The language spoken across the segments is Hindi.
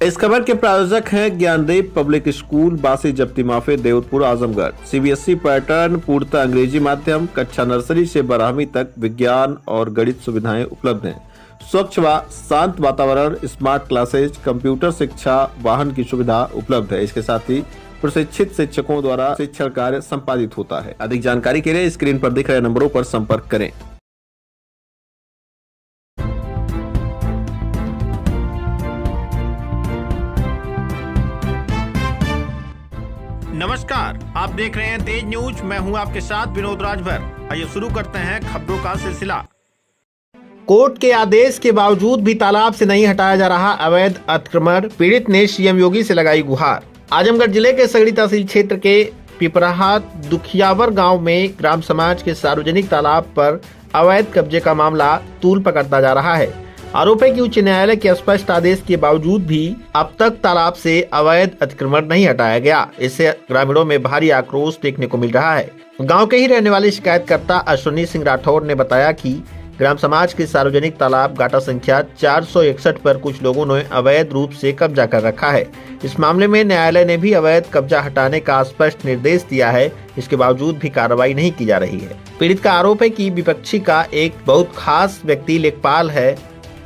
इस खबर के प्रायोजक हैं ज्ञानदीप पब्लिक स्कूल, बासी जप्ती माफी, देवतपुर, आजमगढ़। सीबीएसई पैटर्न, पूर्णतः अंग्रेजी माध्यम, कक्षा नर्सरी से 12वीं तक विज्ञान और गणित सुविधाएं उपलब्ध हैं। स्वच्छ व शांत वातावरण, स्मार्ट क्लासेज, कंप्यूटर शिक्षा, वाहन की सुविधा उपलब्ध है। इसके साथ ही प्रशिक्षित शिक्षकों द्वारा शिक्षण कार्य संपादित होता है। अधिक जानकारी के लिए स्क्रीन पर दिख रहे नंबरों पर संपर्क करें। नमस्कार, आप देख रहे हैं तेज न्यूज। मैं हूं आपके साथ विनोद राजभर। आइए शुरू करते हैं खबरों का सिलसिला। कोर्ट के आदेश के बावजूद भी तालाब से नहीं हटाया जा रहा अवैध अतिक्रमण, पीड़ित ने सीएम योगी से लगाई गुहार। आजमगढ़ जिले के सगड़ी तहसील क्षेत्र के पिपराहात दुखियावर गांव में ग्राम समाज के सार्वजनिक तालाब पर अवैध कब्जे का मामला तूल पकड़ता जा रहा है। आरोप है कि उच्च न्यायालय के स्पष्ट आदेश के बावजूद भी अब तक तालाब से अवैध अतिक्रमण नहीं हटाया गया। इससे ग्रामीणों में भारी आक्रोश देखने को मिल रहा है। गांव के ही रहने वाले शिकायतकर्ता अश्विनी सिंह राठौर ने बताया कि ग्राम समाज के सार्वजनिक तालाब गाटा संख्या 461 पर कुछ लोगों ने अवैध रूप से कब्जा कर रखा है। इस मामले में न्यायालय ने भी अवैध कब्जा हटाने का स्पष्ट निर्देश दिया है। इसके बावजूद भी कार्रवाई नहीं की जा रही है। पीड़ित का आरोप है कि विपक्षी का एक बहुत खास व्यक्ति लेखपाल है,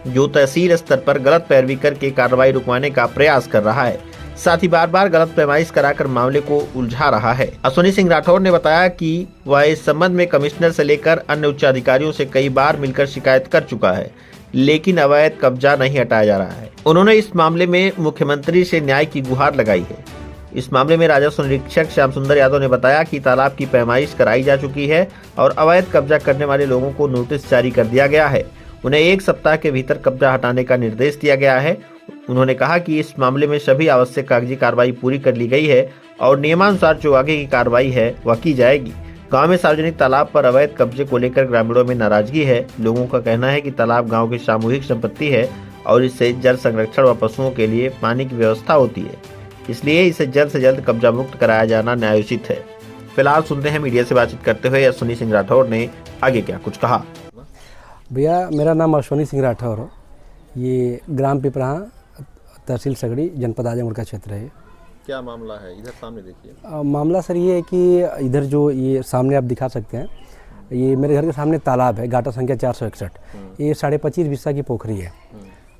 जो तहसील स्तर पर गलत पैरवी करके कार्रवाई रुकवाने का प्रयास कर रहा है। साथ ही बार बार गलत पैमाइश कराकर मामले को उलझा रहा है। अश्विनी सिंह राठौर ने बताया कि वह इस संबंध में कमिश्नर से लेकर अन्य उच्च अधिकारियों से कई बार मिलकर शिकायत कर चुका है, लेकिन अवैध कब्जा नहीं हटाया जा रहा है। उन्होंने इस मामले में मुख्यमंत्री से न्याय की गुहार लगाई है। इस मामले में राजस्व निरीक्षक श्याम सुंदर यादव ने बताया कि तालाब की पैमाइश कराई जा चुकी है और अवैध कब्जा करने वाले लोगों को नोटिस जारी कर दिया गया है। उन्हें 1 सप्ताह के भीतर कब्जा हटाने का निर्देश दिया गया है। उन्होंने कहा कि इस मामले में सभी आवश्यक कागजी कार्रवाई पूरी कर ली गई है और नियमानुसार जो आगे की कार्रवाई है वह की जाएगी। गांव में सार्वजनिक तालाब पर अवैध कब्जे को लेकर ग्रामीणों में नाराजगी है। लोगों का कहना है कि तालाब गांव की सामूहिक संपत्ति है और इससे जल संरक्षण व पशुओं के लिए पानी की व्यवस्था होती है, इसलिए इसे जल्द से जल्द कब्जा मुक्त कराया जाना न्यायोचित है। फिलहाल सुनते हैं मीडिया से बातचीत करते हुए अश्विनी सिंह राठौर ने आगे क्या कुछ कहा। भैया, मेरा नाम अश्विनी सिंह राठौर है। ये ग्राम पिपराहा, तहसील सगड़ी, जनपद आजमगढ़ का क्षेत्र है। क्या मामला है? इधर सामने देखिए। मामला सर ये है कि इधर जो ये सामने आप दिखा सकते हैं, ये मेरे घर के सामने तालाब है, गाटा संख्या 461। ये 25.5 बिस्सा की पोखरी है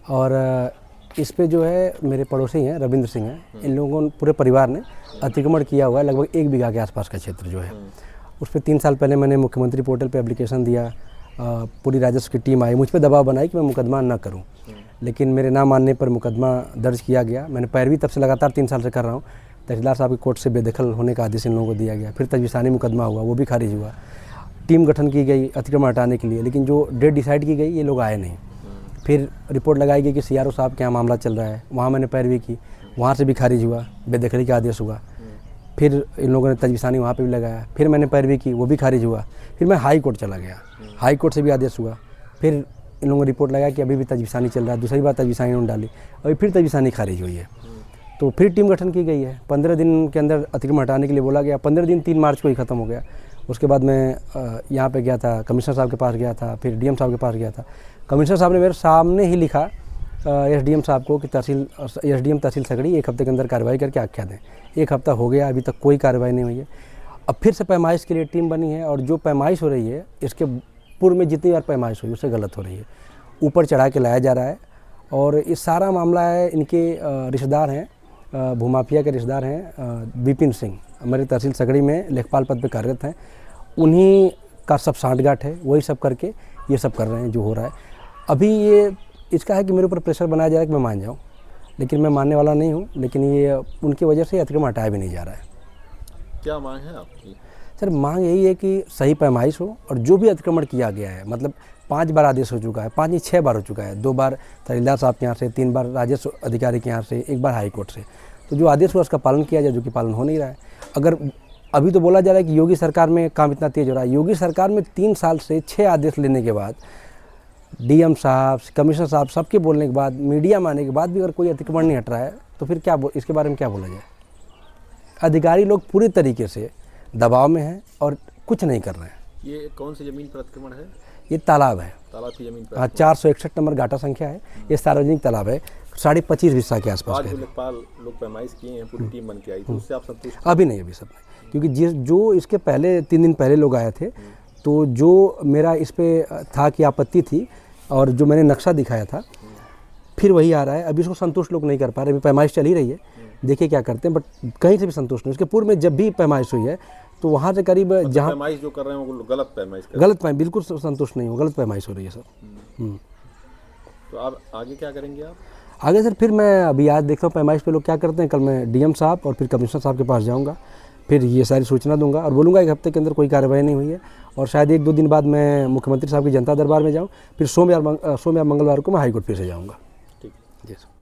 और इस पे जो है मेरे पड़ोसी हैं, रविंद्र सिंह हैं। इन लोगों ने, पूरे परिवार ने अतिक्रमण किया हुआ है। लगभग 1 बीघा के आसपास का क्षेत्र जो है उस पर 3 साल पहले मैंने मुख्यमंत्री पोर्टल पर एप्लीकेशन दिया। पूरी राजस्व की टीम आई, मुझ पर दबाव बनाई कि मैं मुकदमा न करूं, लेकिन मेरे ना मानने पर मुकदमा दर्ज किया गया। मैंने पैरवी तब से लगातार 3 साल से कर रहा हूं। तहसीलदार साहब की कोर्ट से बेदखल होने का आदेश इन लोगों को दिया गया। फिर तजवीसानी मुकदमा हुआ, वो भी खारिज हुआ। टीम गठन की गई अतिक्रमण हटाने के लिए, लेकिन जो डेट डिसाइड की गई ये लोग आए नहीं। फिर रिपोर्ट लगाई गई कि सीआरओ साहब के यहाँ मामला चल रहा है, वहाँ मैंने पैरवी की, वहाँ से भी खारिज हुआ, बेदखली का आदेश हुआ। फिर इन लोगों ने तजवीसानी वहाँ पे भी लगाया, फिर मैंने पैरवी की, वो भी खारिज हुआ। फिर मैं हाई कोर्ट चला गया, हाई कोर्ट से भी आदेश हुआ। फिर इन लोगों ने रिपोर्ट लगाया कि अभी भी तजवीसानी चल रहा है। दूसरी बार तजवीसानी उन्होंने डाली, अभी फिर तजवीसानी खारिज हुई है। तो फिर टीम गठन की गई है। 15 दिन के अंदर अतिक्रमण हटाने के लिए बोला गया। 15 दिन 3 मार्च को ही ख़त्म हो गया। उसके बाद मैं यहाँ पे गया था, कमिश्नर साहब के पास गया था, फिर डीएम साहब के पास गया था। कमिश्नर साहब ने मेरे सामने ही लिखा एसडीएम साहब को कि एसडीएम तहसील सगड़ी 1 हफ्ते के अंदर कार्रवाई करके आख्या दें। 1 हफ्ता हो गया, अभी तक कोई कार्रवाई नहीं हुई है। अब फिर से पैमाइश के लिए टीम बनी है और जो पैमाइश हो रही है, इसके पूर्व में जितनी बार पैमाइश हुई उससे गलत हो रही है, ऊपर चढ़ा के लाया जा रहा है। और इस सारा मामला है, इनके रिश्तेदार हैं, भूमाफिया के रिश्तेदार हैं, विपिन सिंह, हमारे तहसील सगड़ी में लेखपाल पद पर कार्यरत हैं। उन्हीं का सब सांठगांठ है, वही सब करके ये सब कर रहे हैं जो हो रहा है। अभी ये इसका है कि मेरे ऊपर प्रेशर बनाया जा रहा है कि मैं मान जाऊँ, लेकिन मैं मानने वाला नहीं हूँ। लेकिन ये उनकी वजह से अतिक्रमण हटाया भी नहीं जा रहा है। क्या मांग है आपकी? सर, मांग यही है कि सही पैमाइश हो और जो भी अतिक्रमण किया गया है, मतलब 5 बार आदेश हो चुका है, 5 नहीं 6 बार हो चुका है। 2 बार तहसीलदार साहब के यहाँ से, 3 बार राजस्व अधिकारी के यहाँ से, 1 बार हाई कोर्ट से। तो जो आदेश हुआ उसका पालन किया जाए, जो कि पालन हो नहीं रहा है। अगर अभी तो बोला जा रहा है कि योगी सरकार में काम इतना तेज हो रहा है। योगी सरकार में 3 साल से 6 आदेश लेने के बाद, डीएम साहब, कमिश्नर साहब सबके बोलने के बाद, मीडिया में आने के बाद भी अगर कोई अतिक्रमण नहीं हट रहा है तो फिर क्या इसके बारे में क्या बोला जाए? अधिकारी लोग पूरी तरीके से दबाव में हैं और कुछ नहीं कर रहे हैं। ये कौन सी जमीन पर अतिक्रमण है? ये तालाब है, तालाब की जमीन पर। हाँ, 461 नंबर गाटा संख्या है। ये सार्वजनिक तालाब है। 25.5 बिस्सा के आसपास आज गए जो थे। लेखपाल लोग पैमाइश किए हैं, पूरी टीम बन के आई, तो उससे आप संतुष्ट? अभी नहीं, अभी सब नहीं, क्योंकि जो इसके पहले 3 दिन पहले लोग आए थे, तो जो मेरा इस पे था कि आपत्ति थी और जो मैंने नक्शा दिखाया था, फिर वही आ रहा है। अभी इसको संतुष्ट लोग नहीं कर पा रहे, अभी पैमाइश चल ही रही है, देखिए क्या करते हैं, बट कहीं से भी संतुष्ट नहीं। उसके पूर्व में जब भी पैमाइश हुई है तो वहाँ से करीब जहाँ पैमाइश जो कर रहे हैं वो गलत पैमाइश कर गलत पैमाइश, बिल्कुल संतुष्ट नहीं हो, गलत पैमाइश हो रही है सर। तो आप आगे क्या करेंगे आप? आगे सर फिर मैं अभी आज देखता हूँ पैमाइश पे लोग क्या करते हैं। कल मैं डीएम साहब और फिर कमिश्नर साहब के पास जाऊँगा, फिर ये सारी सूचना दूंगा और बोलूँगा 1 हफ्ते के अंदर कोई कार्रवाई नहीं हुई है, और शायद 1-2 दिन बाद मैं मुख्यमंत्री साहब की जनता दरबार में जाऊँ, फिर सोम या मंगलवार को मैं हाईकोर्ट फिर से जाऊँगा। ठीक। जी सर।